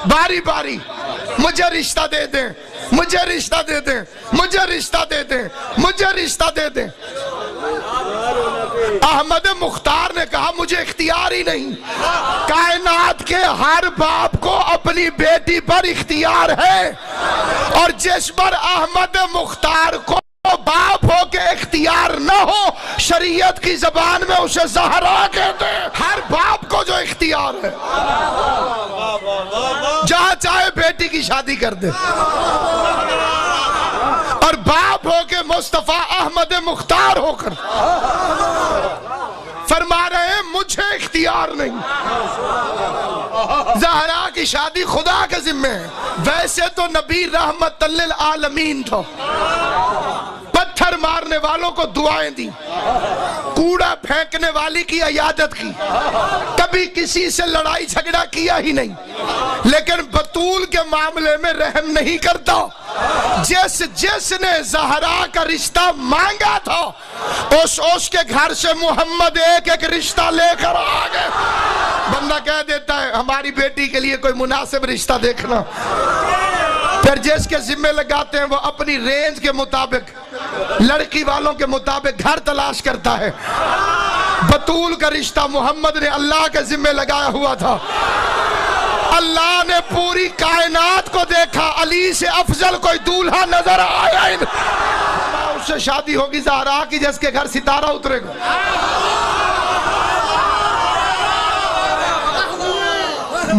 باری باری مجھے رشتہ دے دیں، مجھے رشتہ دے دیں، مجھے رشتہ دے دیں، مجھے رشتہ دے دیں۔ احمد مختار نے کہا مجھے اختیار ہی نہیں۔ کائنات کے ہر باپ کو اپنی بیٹی پر اختیار ہے، اور جس پر احمد مختار کو باپ ہو کے اختیار نہ ہو، شریعت کی زبان میں اسے زہرا کہتے ہیں۔ ہر باپ کو جو اختیار ہے، جہاں چاہے بیٹی کی شادی کر دے، اور باپ ہو کے مصطفیٰ احمد مختار ہو کر فرما رہے ہیں مجھے اختیار نہیں۔ زہرا کی شادی خدا کے ذمہ ہے۔ ویسے تو نبی رحمت للعالمین تھا، پتھر مارنے والوں کو دعائیں دی، کوڑا پھینکنے والی کی عیادت کی، کبھی کسی سے لڑائی جھگڑا کیا ہی نہیں، لیکن بطول کے معاملے میں رحم نہیں کرتا۔ جس نے زہرا کا رشتہ مانگا تھا، اس کے گھر سے محمد ایک ایک رشتہ لے کر آ گئے۔ بندہ کہہ دیتا ہے ہماری بیٹی کے لیے کوئی مناسب رشتہ دیکھنا، پھر جس کے ذمہ لگاتے ہیں وہ اپنی رینج کے مطابق، لڑکی والوں کے مطابق گھر تلاش کرتا ہے۔ بطول کا رشتہ محمد نے اللہ کے ذمہ لگایا ہوا تھا۔ اللہ نے پوری کائنات کو دیکھا، علی سے افضل کوئی دولہا نظر آیا ہی نہیں۔ اس سے شادی ہوگی زہرا کی جس کے گھر ستارہ اترے گا۔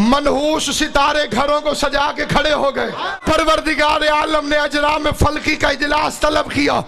منحوس ستارے گھروں کو سجا کے کھڑے ہو گئے۔ پروردگار عالم نے اجرام فلکی کا اجلاس طلب کیا۔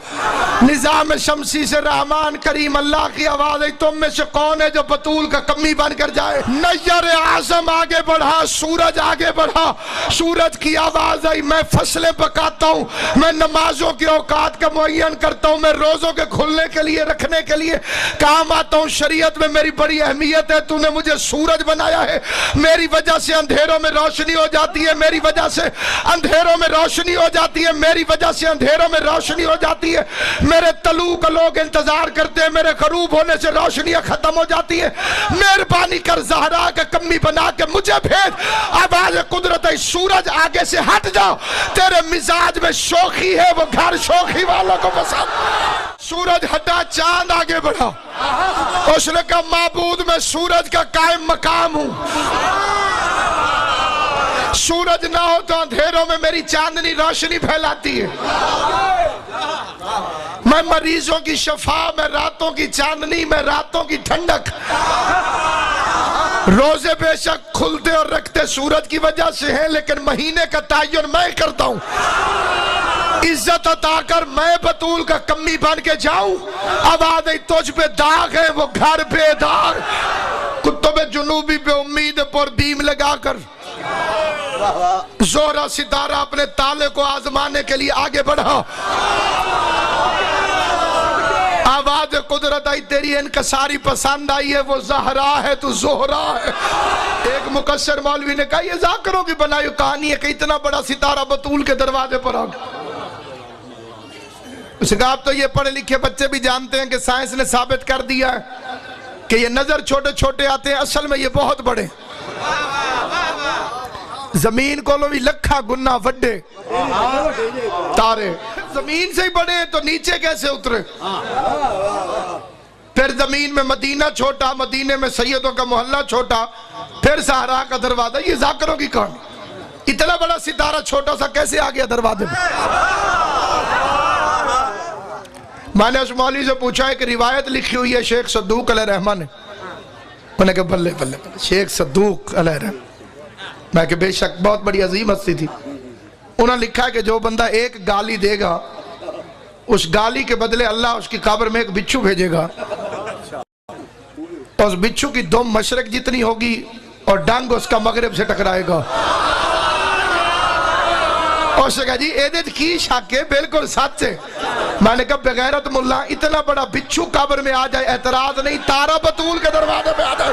نظام شمسی سے رحمان کریم اللہ کی آواز آئی، تم میں سے کون ہے جو بطول کا کمی بن کر جائے؟ نیر اعظم آگے بڑھا، سورج آگے بڑھا۔ سورج کی آواز آئی، میں فصلیں پکاتا ہوں، میں نمازوں کے اوقات کا معین کرتا ہوں، میں روزوں کے کھلنے کے لیے رکھنے کے لیے کام آتا ہوں، شریعت میں میری بڑی اہمیت ہے، تو نے مجھے سورج بنایا ہے، میری وجہ سے اندھیروں میں روشنی ہو جاتی ہے، میری وجہ سے اندھیروں میں روشنی ہو جاتی ہے، میری وجہ سے اندھیروں میں روشنی ہو جاتی ہے، میرے طلوع کا لوگ انتظار کرتے ہیں، میرے غروب ہونے سے روشنیاں ختم ہو جاتی ہیں، مہربانی کر زہرا کا کمی بنا کے مجھے بھیج۔ آواز قدرت ہے، سورج آگے سے ہٹ جاؤ، تیرے مزاج میں شوخی ہے، وہ گھر شوخی والوں کو پسند۔ سورج ہٹا، چاند آگے بڑھا، اس نے کہا معبود میں سورج کا قائم مقام ہوں، سورج نہ ہو تو اندھیروں میں میری چاندنی روشنی پھیلاتی ہے، میں مریضوں کی شفا، میں راتوں کی چاندنی، میں راتوں کی ٹھنڈک۔ روزے بے شک کھلتے اور رکھتے سورج کی وجہ سے ہیں، لیکن مہینے کا تعین میں کرتا ہوں۔ عزت عطا کر میں بطول کا کمی بن کے جاؤں، آواز آئی تجھ پہ داغ ہے، وہ گھر پہ داغ۔ کتب جنوبی پہ امید پر بیم لگا کر زہرا ستارہ اپنے تالے کو آزمانے کے لیے آگے بڑھا۔ آواز قدرت آئی، تیری انکساری پسند آئی ہے، وہ زہرا ہے، تو زہرا ہے۔ ایک مقصر مولوی نے کہا یہ ذاکروں کی بنائی کہانی ہے کہ اتنا بڑا ستارہ بطول کے دروازے پر آ گیا۔ اس نے کہا اب تو یہ پڑھے لکھے بچے بھی جانتے ہیں کہ سائنس نے ثابت کر دیا ہے کہ یہ نظر چھوٹے چھوٹے آتے ہیں، اصل میں یہ بہت بڑے۔ زمین کو لو بھی لکھا گنا وڈے تارے، زمین سے ہی بڑے ہیں تو نیچے کیسے اترے؟ پھر زمین میں مدینہ چھوٹا، مدینے میں سیدوں کا محلہ چھوٹا، پھر صحرا کا دروازہ۔ یہ ذاکروں کی کہانی، اتنا بڑا ستارہ چھوٹا سا کیسے آ گیا دروازے میں؟ میں نے اس مولوی سے پوچھا ایک روایت لکھی ہوئی ہے شیخ صدوق علیہ رحمہ نے، انہوں نے کہا بلے بلے بلے، شیخ صدوق علیہ رحمہ، میں کہ بے شک بہت بڑی عظیم ہستی تھی۔ انہوں نے لکھا ہے کہ جو بندہ ایک گالی دے گا، اس گالی کے بدلے اللہ اس کی قبر میں ایک بچھو بھیجے گا، اور اس بچھو کی دم مشرق جتنی ہوگی اور ڈنگ اس کا مغرب سے ٹکرائے گا۔ اور اس نے کہا جی ایدت کی شک ہے، بالکل سچ ہے۔ میں نے کہا بغیرت ملا، اتنا بڑا بچھو قبر میں آ جائے اعتراض نہیں، تارا بطول کے دروازے پہ آ جائے۔